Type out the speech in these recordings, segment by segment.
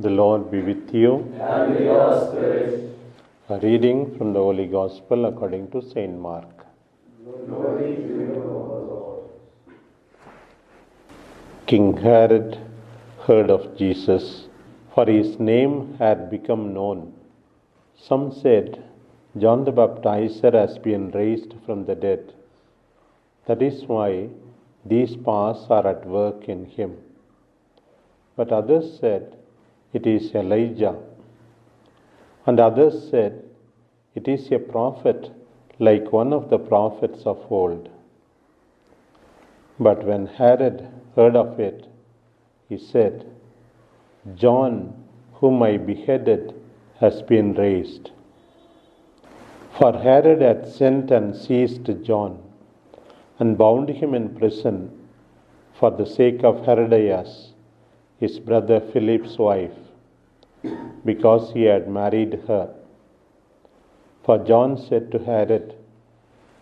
The Lord be with you. And with your spirit. A reading from the Holy Gospel according to Saint Mark. Glory to you, O Lord. King Herod heard of Jesus, for his name had become known. Some said, John the Baptizer has been raised from the dead. That is why these powers are at work in him. But others said, it is Elijah. And others said, it is a prophet like one of the prophets of old. But when Herod heard of it, he said, John, whom I beheaded, has been raised. For Herod had sent and seized John, and bound him in prison for the sake of Herodias, his brother Philip's wife, because he had married her. For John said to Herod,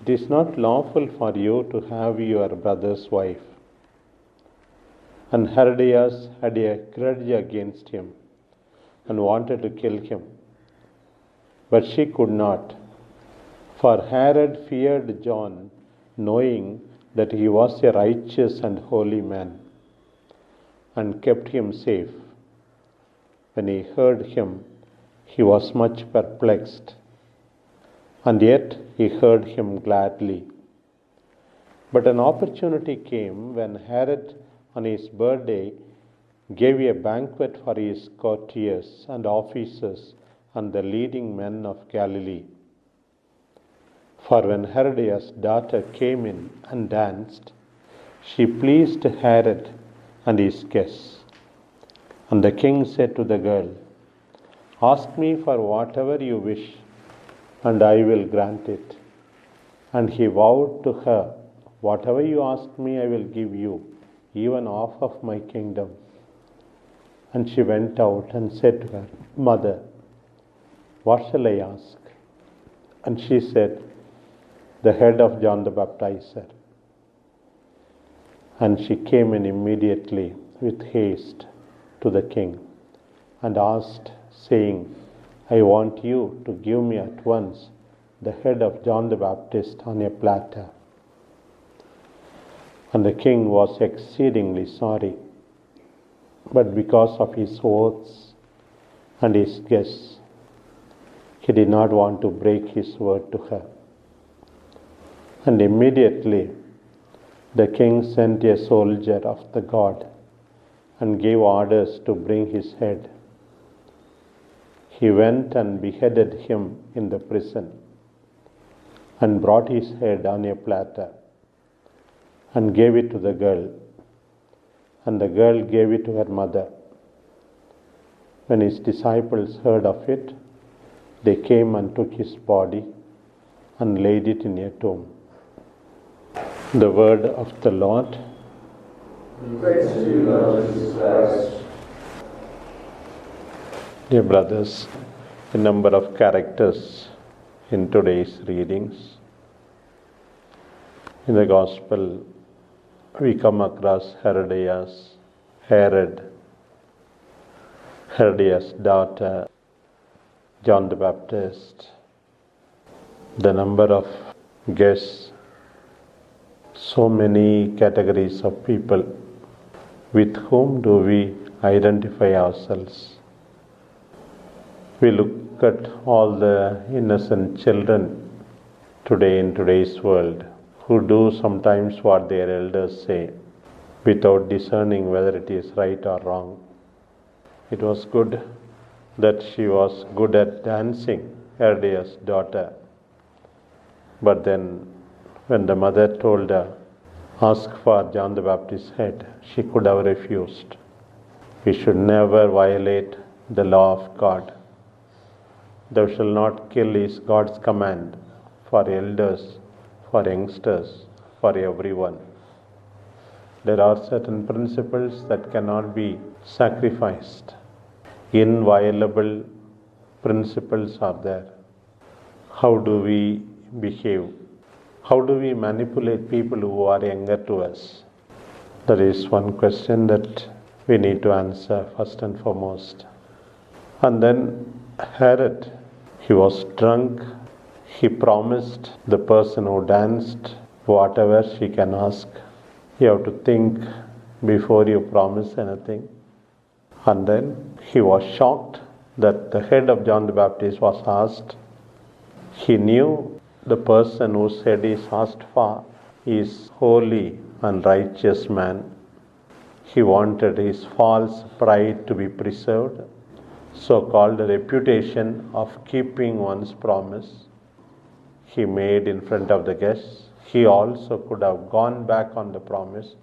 it is not lawful for you to have your brother's wife. And Herodias had a grudge against him and wanted to kill him. But she could not, for Herod feared John, knowing that he was a righteous and holy man, and kept him safe. When he heard him, he was much perplexed, and yet he heard him gladly. But an opportunity came when Herod, on his birthday, gave a banquet for his courtiers and officers and the leading men of Galilee. For when Herodias' daughter came in and danced, she pleased Herod and his guests. And the king said to the girl, ask me for whatever you wish, and I will grant it. And he vowed to her, whatever you ask me, I will give you, even half of my kingdom. And she went out and said to her, Mother, what shall I ask? And she said, the head of John the Baptizer. And she came in immediately with haste to the king and asked, saying, I want you to give me at once the head of John the Baptist on a platter. And the king was exceedingly sorry, but because of his oaths and his guests, he did not want to break his word to her. And immediately the king sent a soldier of the god and gave orders to bring his head. He went and beheaded him in the prison and brought his head on a platter and gave it to the girl. And the girl gave it to her mother. When his disciples heard of it, they came and took his body and laid it in a tomb. The word of the Lord. Praise to you, Lord Jesus Christ. Dear brothers, a number of characters in today's readings. In the Gospel, we come across Herodias, Herod, Herodias' daughter, John the Baptist, the number of guests, so many categories of people. With whom do we identify ourselves? We look at all the innocent children today in today's world who do sometimes what their elders say without discerning whether it is right or wrong. It was good that she was good at dancing, Herodias' daughter. But then when the mother told her, ask for John the Baptist's head, she could have refused. We should never violate the law of God. Thou shalt not kill is God's command for elders, for youngsters, for everyone. There are certain principles that cannot be sacrificed. Inviolable principles are there. How do we behave? How do we manipulate people who are younger to us? That is one question that we need to answer first and foremost. And then Herod, he was drunk. He promised the person who danced whatever she can ask. You have to think before you promise anything. And then he was shocked that the head of John the Baptist was asked. He knew the person whose head is asked for is holy and righteous man. He wanted his false pride to be preserved, so-called reputation of keeping one's promise. He made in front of the guests. He also could have gone back on the promise,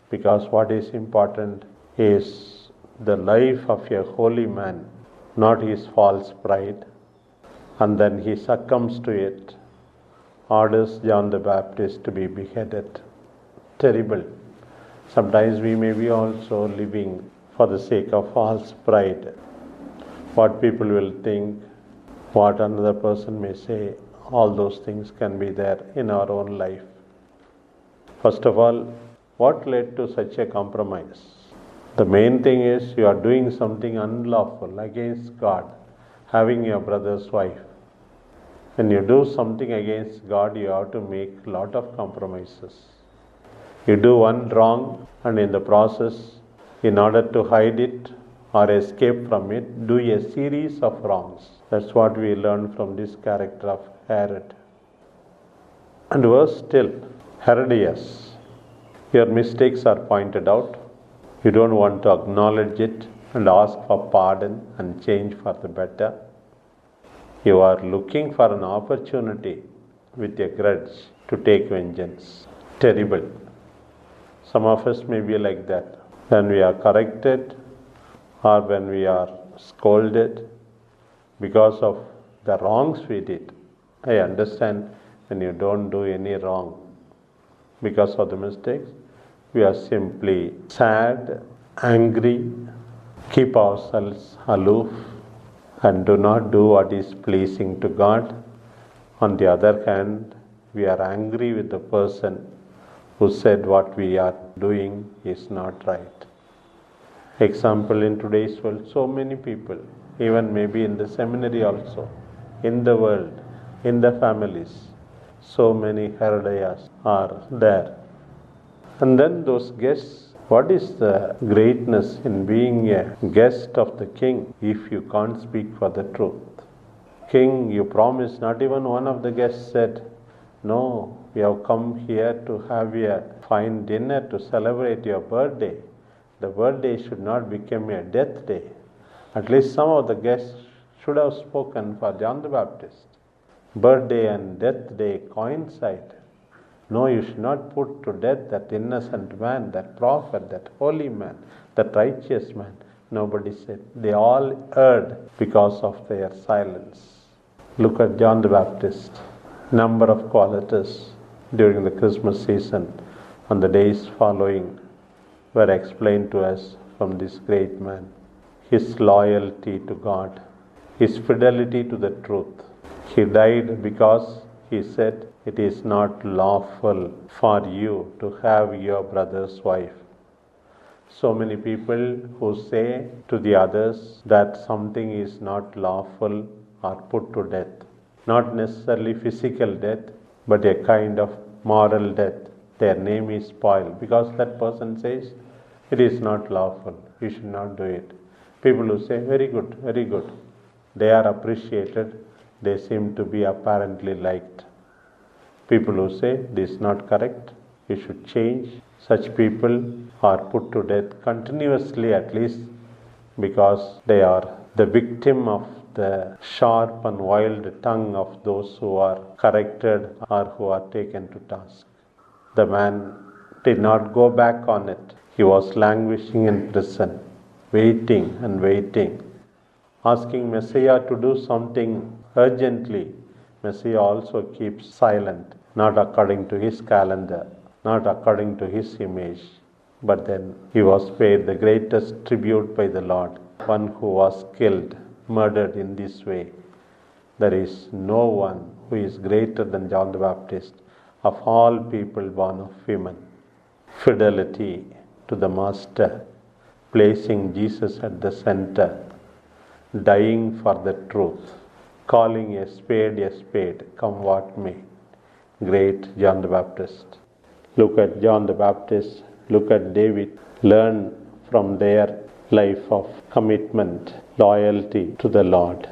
because what is important is the life of a holy man, not his false pride. And then he succumbs to it, orders John the Baptist to be beheaded. Terrible. Sometimes we may be also living for the sake of false pride. What people will think, what another person may say, all those things can be there in our own life. First of all, what led to such a compromise? The main thing is you are doing something unlawful against God, having your brother's wife. When you do something against God, you have to make a lot of compromises. You do one wrong, and in the process, in order to hide it or escape from it, do a series of wrongs. That's what we learn from this character of Herod. And worse still, Herodias, your mistakes are pointed out. You don't want to acknowledge it and ask for pardon and change for the better. You are looking for an opportunity with a grudge to take vengeance. Terrible. Some of us may be like that. When we are corrected or when we are scolded because of the wrongs we did. I understand when you don't do any wrong because of the mistakes, we are simply sad, angry, keep ourselves aloof and do not do what is pleasing to God. On the other hand, we are angry with the person who said what we are doing is not right. Example, in today's world, so many people, even maybe in the seminary also, in the world, in the families, so many Herodias are there. And then those guests, what is the greatness in being a guest of the king if you can't speak for the truth? King, you promised. Not even one of the guests said, no, we have come here to have a fine dinner to celebrate your birthday. The birthday should not become a death day. At least some of the guests should have spoken for John the Baptist. Birthday and death day coincide. No, you should not put to death that innocent man, that prophet, that holy man, that righteous man. Nobody said. They all erred because of their silence. Look at John the Baptist. Number of qualities during the Christmas season and the days following were explained to us from this great man. His loyalty to God, his fidelity to the truth. He died because he said, it is not lawful for you to have your brother's wife. So many people who say to the others that something is not lawful are put to death. Not necessarily physical death, but a kind of moral death. Their name is spoiled because that person says, it is not lawful, you should not do it. People who say, very good, very good. They are appreciated, they seem to be apparently liked. People who say, this is not correct, you should change. Such people are put to death continuously, at least, because they are the victim of the sharp and wild tongue of those who are corrected or who are taken to task. The man did not go back on it. He was languishing in prison, waiting and waiting, asking Messiah to do something urgently. Messiah also keeps silent, not according to his calendar, not according to his image. But then he was paid the greatest tribute by the Lord, one who was killed, murdered in this way. There is no one who is greater than John the Baptist of all people born of women. Fidelity to the Master, placing Jesus at the center, dying for the truth, calling a spade, come what may. Great John the Baptist. Look at John the Baptist, look at David, learn from their life of commitment, loyalty to the Lord.